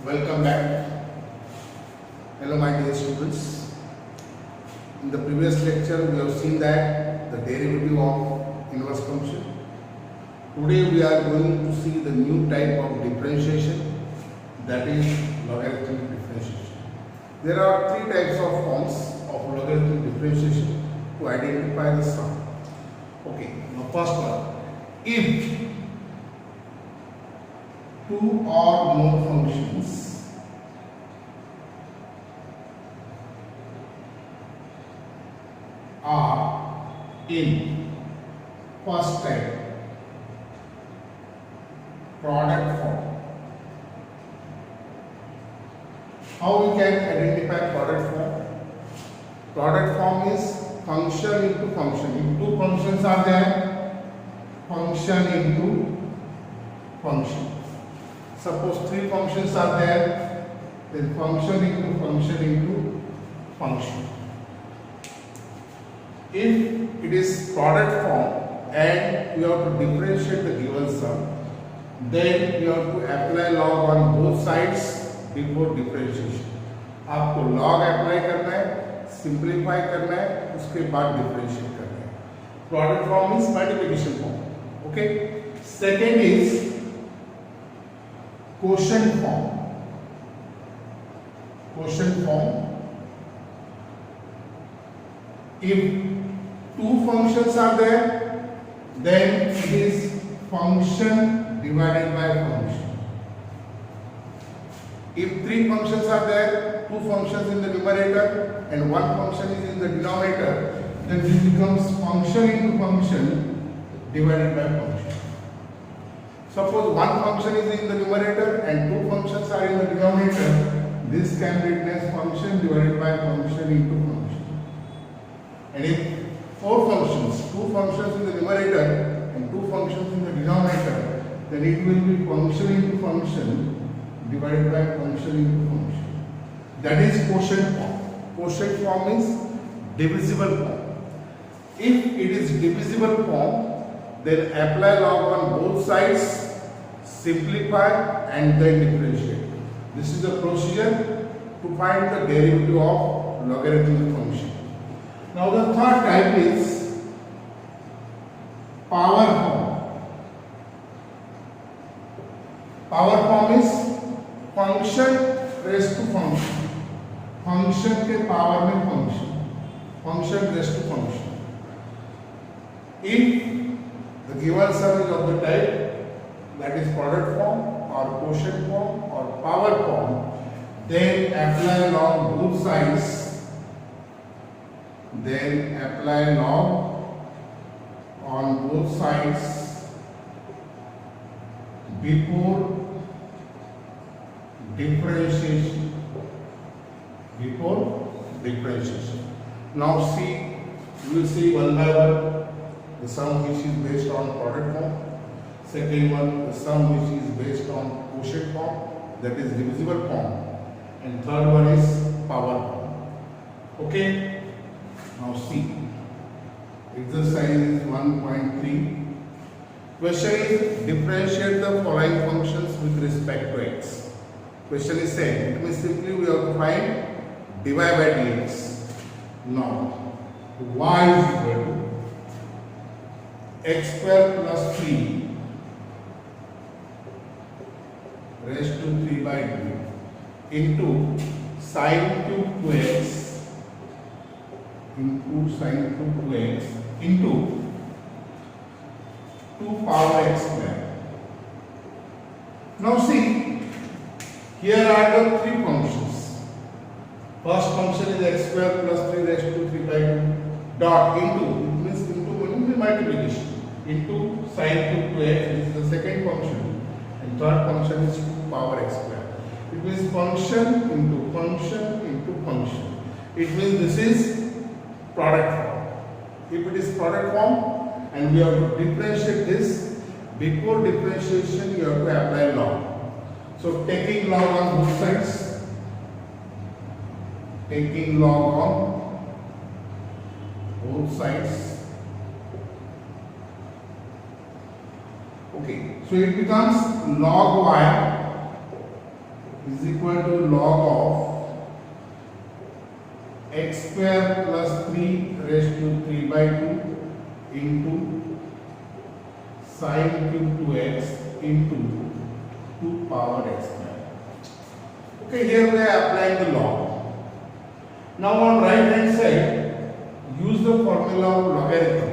Welcome back. Hello my dear students. In the previous lecture we have seen that the derivative of inverse function. Today we are going to see the new type of differentiation, that is logarithmic differentiation. There are three types of forms of logarithmic differentiation to identify the sum. Okay, now first one, if two or more functions are in first type product form. How we can identify product form? Product form is function into function. If two functions are there, function into function. Suppose three functions are there, then function into function into function. If it is product form and we have to differentiate the given sum, then we have to apply log on both sides before differentiation. आपको log apply करना है, simplify करना है, उसके बाद differentiate करना है. Product form is multiplication form. Okay. Second is quotient form. Quotient form. If two functions are there, then it is function divided by function. If three functions are there, two functions in the numerator and one function is in the denominator, then this becomes function into function divided by function. Suppose one function is in the numerator and two functions are in the denominator, this can be written as function divided by function into function. And if four functions, two functions in the numerator and two functions in the denominator, then it will be function into function divided by function into function. That is quotient form. Quotient form is divisible form. If it is divisible form, then apply log on both sides, simplify and then differentiate. This is the procedure to find the derivative of logarithmic function. Now the third type is power form. Power form is function raised to function. Function के power में function. Function raised to function. If the given sum is of the type that is product form or quotient form or power form, then apply log both sides. Then apply log on both sides before differentiation. Before differentiation. Now see, we will see one by one the sum which is based on product form. Second one, the sum which is based on quotient form, that is divisible form. And third one is power form. Okay. Now see, exercise 1.3. Question is differentiate the following functions with respect to x. Question is saying, it means simply we have to find dy by dx. Now, y is equal to x square plus 3 raised to 3 by 2 into sine cube 2x into sine cube 2x into 2 power x square. Now see, here are the three functions. First function is x square plus 3 raised to 3 by 2 dot into, it means into multiplication, into sine cube 2x, this is the second function, and third function is 2 power x square. It means function into function into function. It means this is product form. If it is product form and we have to differentiate this, before differentiation you have to apply log. So taking log on both sides, taking log on both sides. Okay, so it becomes log y is equal to log of x square plus 3 raised to 3 by 2 into sin cube 2x into 2 power x square. Okay, here we are applying the log. Now on right hand side, use the formula of logarithm.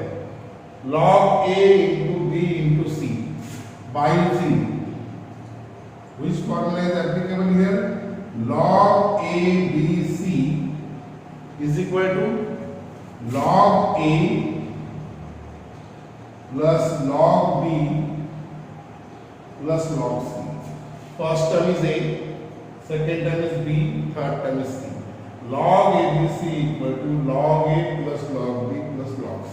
Log a into b into c by using which formula is applicable here? Log a b c is equal to log a plus log b plus log c. First term is a, second term is b, third term is c. Log ABC equal to log a plus log b plus log c.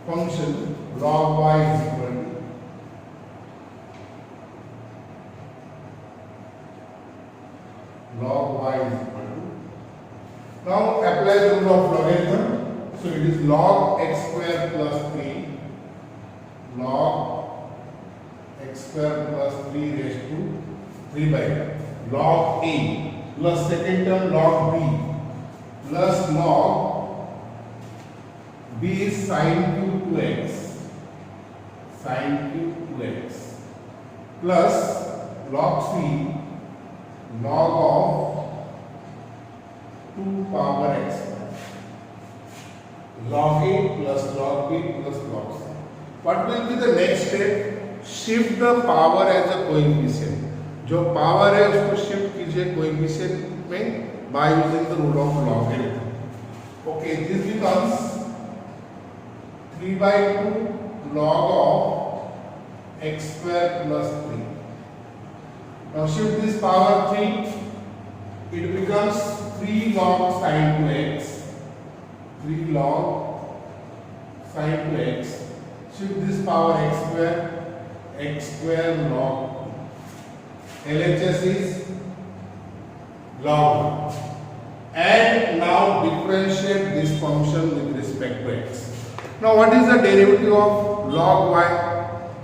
Function log y is equal to log y is equal to. Now apply the rule of logarithm. So it is log x square plus 3 log x square plus 3 raised to 3 by log a plus second term log b plus log b is sin cube 2x plus log c log of 2 power x log a plus log b plus log c. What will be the next step? Shift the power as a coefficient. जो power है उसको shift कीजिए coefficient में by using the rule of logarithm. Okay, this becomes 3 by 2 log of x square plus 3. Now shift this power 3, it becomes 3 log sin 2x, 3 log sin 2x. Shift this power x square log. LHS is log 1. And now differentiate this function with respect to x. Now what is the derivative of log y?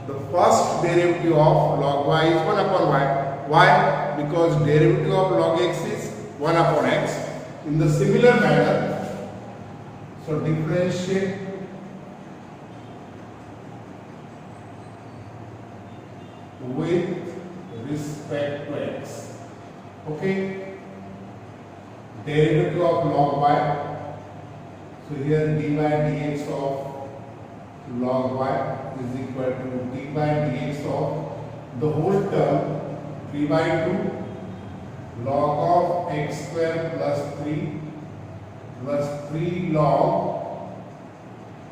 The first derivative of log y is 1 upon y. Why? Because derivative of log x is 1 upon x. In the similar manner, so differentiate with respect to x. Okay, derivative of log y. So here dy dx of log y is equal to dy dx of the whole term 3 by 2 log of x square plus 3 log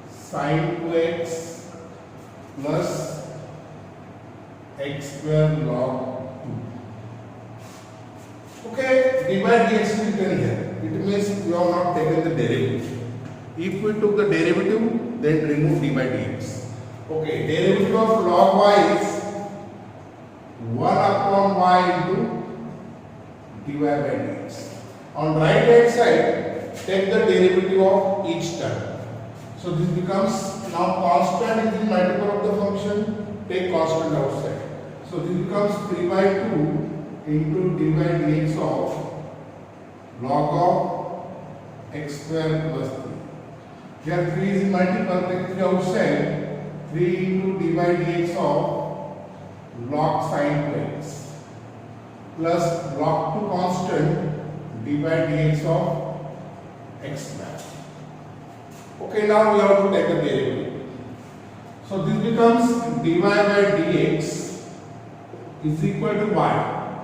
sin 2x plus x square log 2. Okay, dy dx is written here. It means we have not taken the derivative. If we took the derivative, then remove dy dx. Okay, derivative of log y is 1 upon y into dy by dx. On right hand side, take the derivative of each term. So this becomes now constant is the multiple of the function. Take constant outside. So this becomes 3 by 2 into dy dx of log of x square plus 3. Here 3 is multiple, take 3 outside. 3 into dy dx of log sin 2x plus log 2 constant dy dx of x square. Okay, now we have to take a derivative. So this becomes dy by dx is equal to y.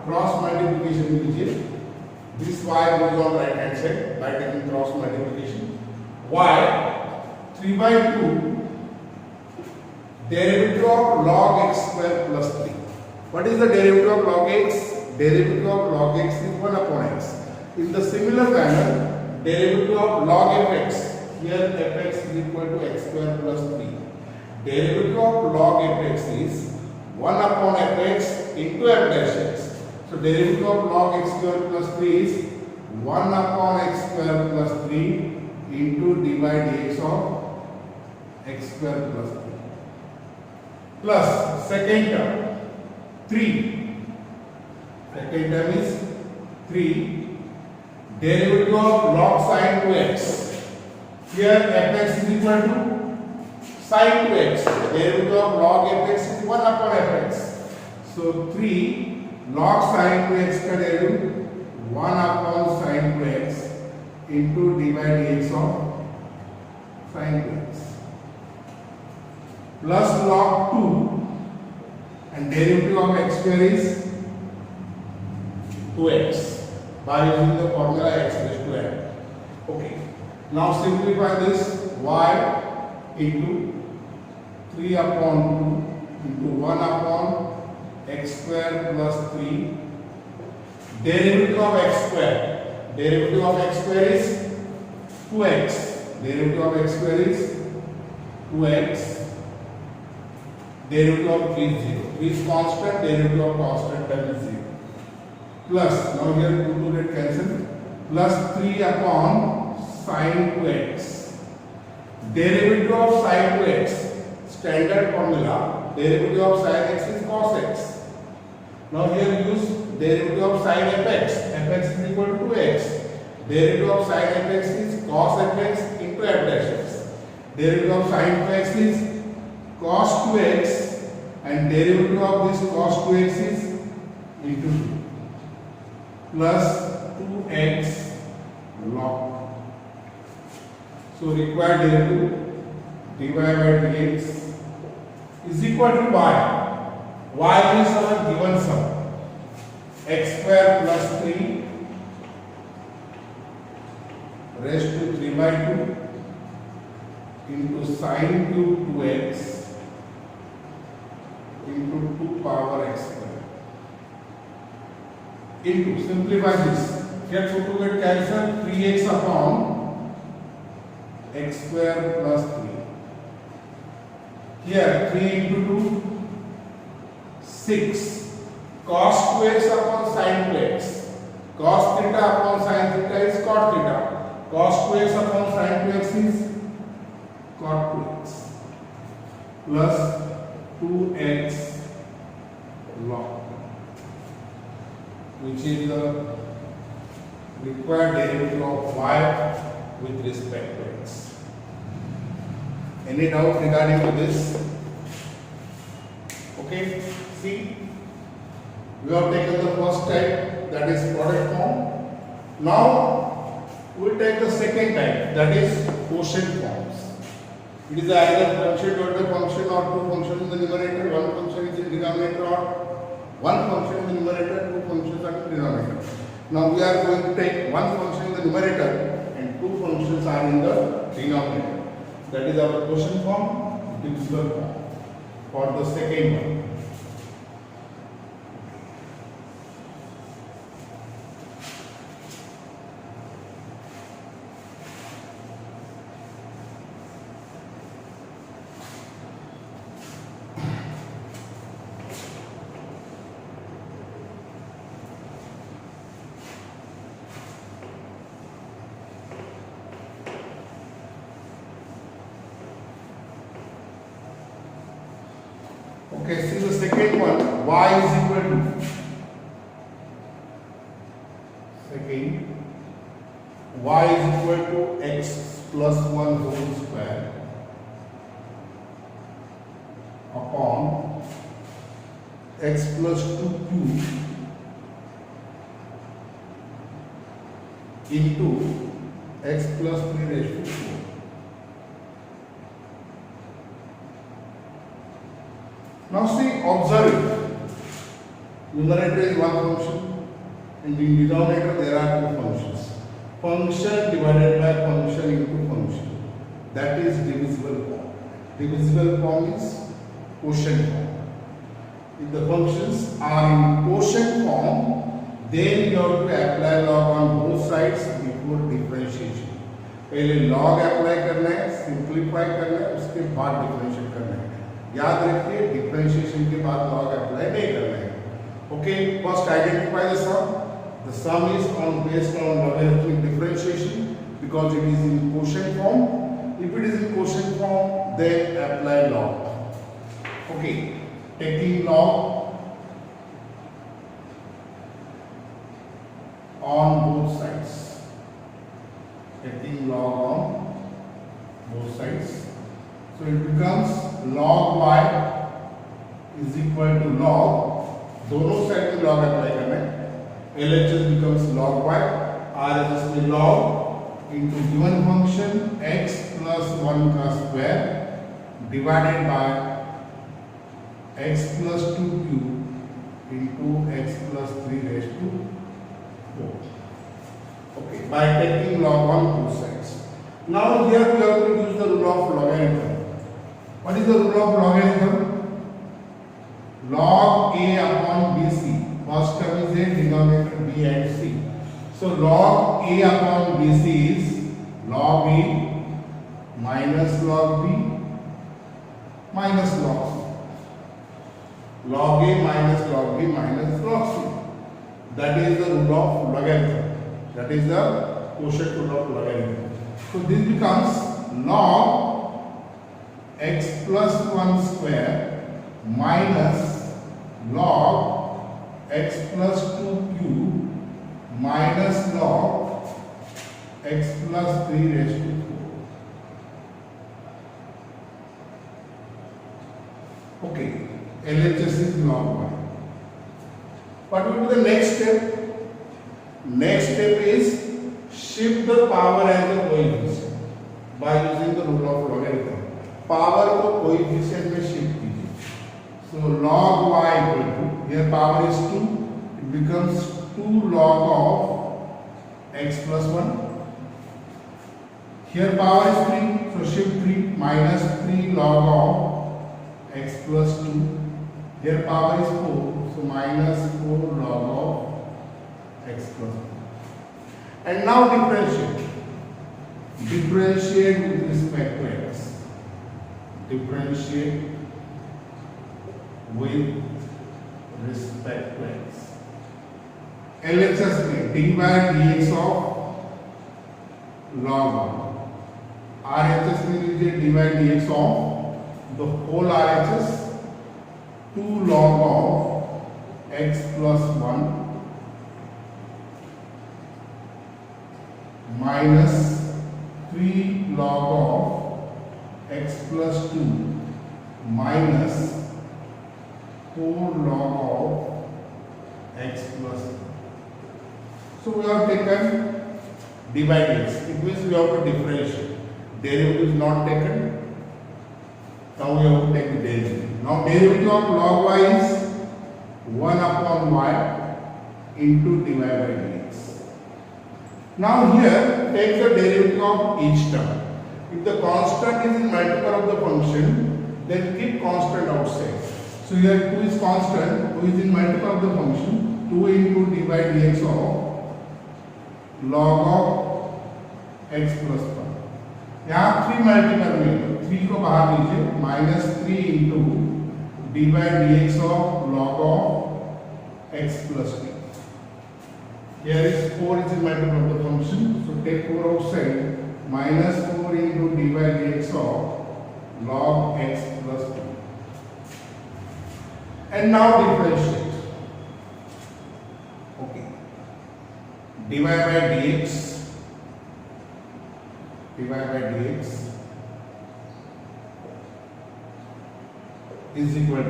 Cross multiplication कीजिए. This y goes on right hand side by taking cross multiplication. Y 3 by 2 derivative of log x square plus 3. What is the derivative of log x? Derivative of log x is 1 upon x. In the similar manner, derivative of log fx, here fx is equal to x square plus 3. Derivative of log fx is 1 upon fx into f dash x. So derivative of log x square plus 3 is 1 upon x square plus 3 into dy dx of x square plus 3. Plus second term 3 Second term is 3. Derivative of log sin 2x. Here fx is equal to sin 2x. Derivative of log fx is 1 upon fx. So 3 log sin 2x का derivative 1 upon sin 2x into dy dx of sin 2x plus log 2 and derivative of x square is 2x by using the formula x raised to n. Okay. Now simplify this y into 3 upon 2 into 1 upon x square plus 3 derivative of x square. Derivative of x square is 2x. Derivative of x square is 2x. Derivative of 3 is 0. 3 is constant. Derivative of constant term is 0. Plus, now here 2 to get cancelled. Plus 3 upon sin 2x. Derivative of sin 2x. Standard formula. Derivative of sin x is cos x. Now here use derivative of sin fx. Fx is equal to 2x. Derivative of sin fx is cos fx into f dash x. Derivative of sin 2x is cos 2x and derivative of this cos 2x is into 2 plus 2x log. So required derivative dy by dx is equal to y. Y is our given sum. X square plus 3 raised to 3 by 2 into sin cube 2x into 2 power x square into, simplify this, get 2 to get cancelled, 3x upon x square plus 3. Here 3 into 2 6 cos 2x upon sin 2x. Cos theta upon sin theta is cot theta. Cos 2x upon sin 2x is cot 2x plus 2x log, which is the required derivative of y with respect to x. Any doubt regarding to this? Okay, see, we have taken the first type, that is product form. Now we will take the second type, that is quotient forms. It is either function divided by function or two functions in the numerator, one function is in denominator, or one function in the numerator, two functions are in the denominator. Now we are going to take one function in the numerator and two functions are in the denominator. That is our quotient form, divisible form for the second one. Okay, see the second one, y is equal to y is equal to x plus 1 whole square upon x plus 2 cube into x plus 3 raised to 4. Now see, observe it. Numerator is one function and in denominator there are two functions. Function divided by function into function. That is divisible form. Divisible form is quotient form. If the functions are in quotient form, then you have to apply log on both sides before differentiation. पहले log apply करना है, simplify करना है, उसके बाद differentiate करना है. याद रखिए डिफरेंशिएशन के बाद लॉग अप्लाई नहीं करना है. Okay, first identify the sum. The sum is on based on logarithmic differentiation because it is in quotient form. If it is in quotient form, then apply log. Okay, taking log on both sides. Taking log on both sides. So it becomes log y is equal to log, दोनों side में log apply करना है, LHS becomes log y, RHS में log into given function x plus 1 का square divided by x plus 2 cube into x plus 3 raised to 4. Okay, by taking log on both sides. Now here we have to use the rule of logarithm. What is the rule of logarithm? Log a upon bc. First term is a, denominator b and c. So log a upon bc is log a minus log b minus log c. Log a minus log b minus log c. That is the rule of logarithm. That is the quotient rule of logarithm. So this becomes log x plus 1 square minus log x plus 2 cube minus log x plus 3 raised to 4. Okay, LHS is log 1. What will be the next step? Next step is shift the power as a coefficient by using the rule of logarithm. Power को coefficient में shift कीजिए. So log y equal to, here power is 2, it becomes 2 log of x plus 1. Here power is 3, so shift 3 minus 3 log of x plus 2. Here power is 4, so minus 4 log of x plus 1. And now differentiate. Differentiate with respect to x. Differentiate with respect to x. LHS में d by dx of log 1. RHS में लीजिए d by dx of the whole RHS 2 log of x plus 1 minus 3 log of x plus 2 minus 4 log of x plus 2. So we have taken d by dx. It means we have to differentiate. Derivative is not taken. Now we have to take the derivative. Now derivative of log y is 1 upon y into dy by dx. Now here take the derivative of each term. If the constant is in multiple of the function, then keep constant outside. So here 2 is constant, 2 is in multiple of the function, 2 into d by dx of log of x plus 1. यहाँ 3 multiple में 3 को बाहर लीजिए, minus 3 into d by dx of log of x plus 2. Here is 4 is in multiple of the function, so take 4 outside, minus 4 into d by dx of log x plus 2. And now differentiate. Okay. dy by dx is equal to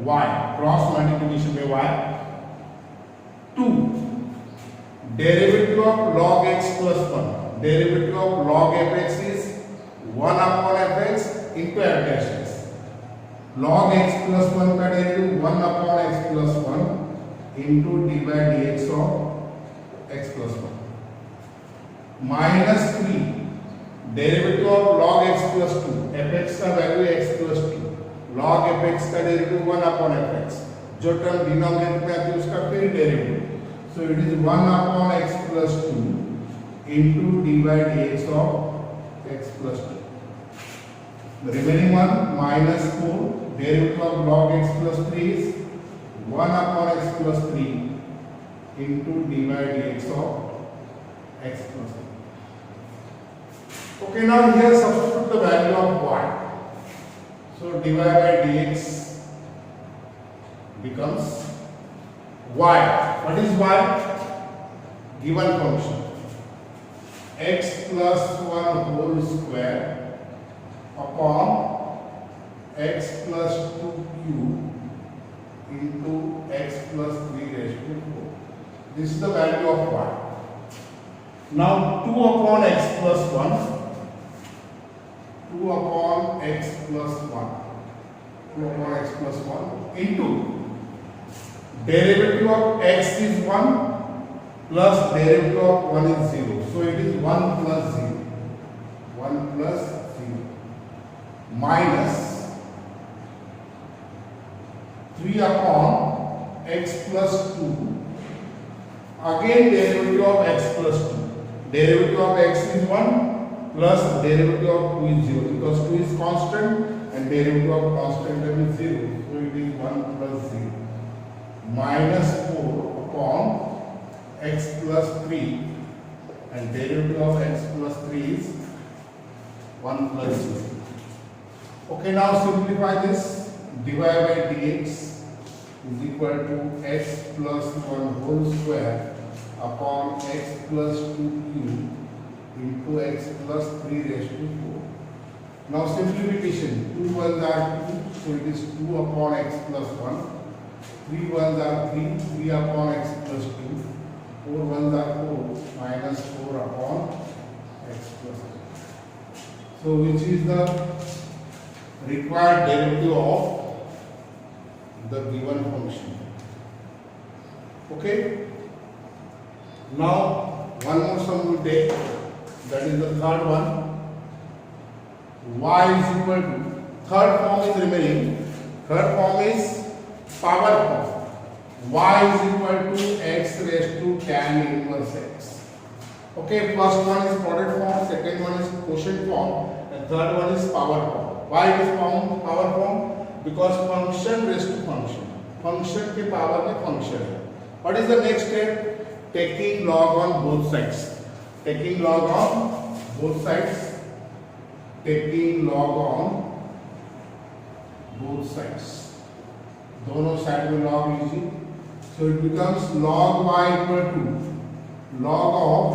y, cross multiplication में y, 2 derivative of log x plus 1. Derivative of log fx is 1 upon fx into f dash x. Log x plus 1 का derivative 1 upon x plus 1 into d by dx of x plus 1. Minus 3 derivative of log x plus 2. fx का value x plus 2. log fx का derivative 1 upon fx. जो term denominator में आती है उसका फिर derivative. So it is 1 upon x plus 2 into d by dx of x plus 2. The remaining one minus 4 derivative of log x plus 3 is 1 upon x plus 3 into d by dx of x plus 3. Okay, now here substitute the value of y. So dy by dx becomes y. What is y? given function x plus 1 whole square upon x plus 2q into x plus 3 raised to 4. This is the value of y. Now 2 upon x plus 1, 2 upon x plus 1, 2 upon x plus 1 into derivative of x is 1 plus derivative of 1 is 0. So it is 1 plus 0. 1 plus 0 minus 3 upon x plus 2. Again derivative of x plus 2. Derivative of x is 1 plus derivative of 2 is 0 because 2 is constant and derivative of constant term is 0. So it is 1 plus 0 minus 4 upon x plus 3 and derivative of x plus 3 is 1 plus 0. Okay, now simplify this. Dy by dx is equal to x plus 1 whole square upon x plus 2q into x plus 3 raised to 4. Now simplification. 2 ones are 2, so it is 2 upon x plus 1. 3 ones are 3, 3 upon x plus 2. 4 ones are 4, minus 4 upon x plus 2. So which is the required derivative of the given function. Okay. Now one more sum we take, that is the third one. Y is equal to, third form is remaining. Third form is power form. Y is equal to x raised to tan inverse x. Okay, first one is product form, second one is quotient form, and third one is power form. Why it is power form? Because function raised to function. Function के power में function है. What is the next step? Taking log on both sides. Taking log on both sides. Taking log on both sides. दोनों side में log लीजिए. So it becomes log y equal to log of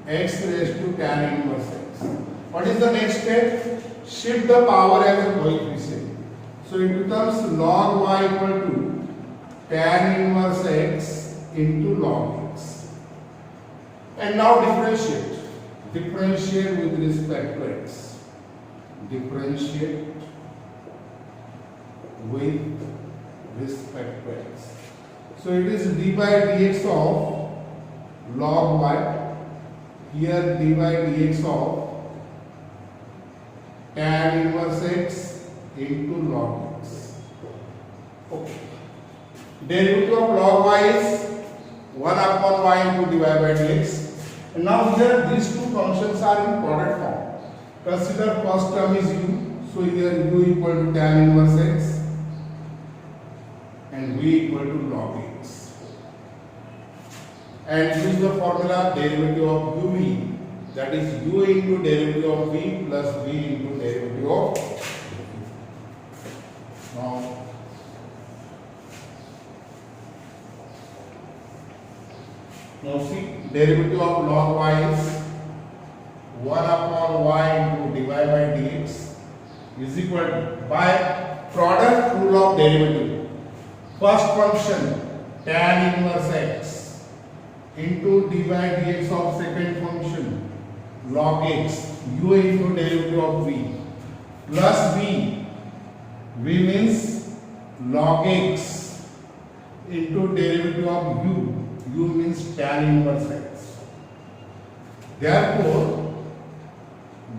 x raised to tan inverse x. What is the next step? Shift the power as a coefficient. So it becomes log y equal to tan inverse x into log x. And now differentiate. Differentiate with respect to x. Differentiate with respect to x. So it is d by dx of log y. Here d by dx of tan inverse x into log x. Okay. Derivative of log y is 1 upon y into dy by dx. And now here these two functions are in product form. Consider first term is u. So here u equal to tan inverse x and v equal to log x. And use the formula derivative of uv. That is u into derivative of v plus v into derivative of now see, derivative of log y is 1 upon y into dy by dx is equal to, by product rule of derivative, first function tan inverse x into dy by dx of second function log x, u into derivative of v plus v. V means log x into derivative of u. U means tan inverse x. Therefore,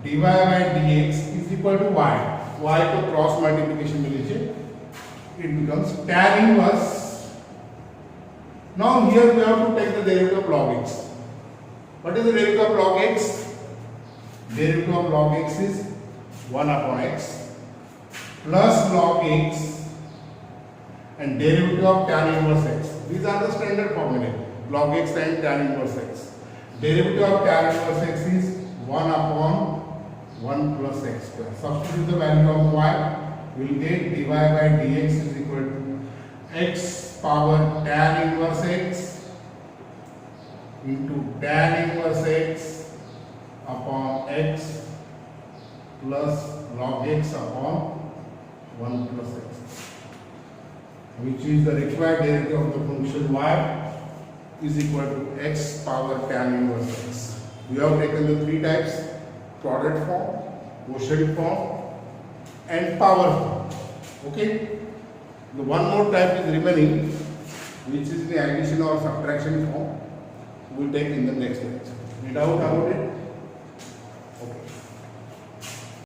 dy by dx is equal to y. Y को cross multiplication में लीजिए. It becomes tan inverse. Now here we have to take the derivative of log x. What is the derivative of log x? Derivative of log x is 1 upon x plus log x and derivative of tan inverse x. These are the standard formulae, log x and tan inverse x. Derivative of tan inverse x is 1 upon 1 plus x square. Substitute the value of y, we will get dy by dx is equal to x power tan inverse x into tan inverse x upon x plus log x upon 1 plus x, which is the required derivative of the function y is equal to x power tan inverse x. We have taken the three types: product form, quotient form, and power form. Okay. The one more type is remaining, which is the addition or subtraction form. We will take in the next lecture. Any doubt about it?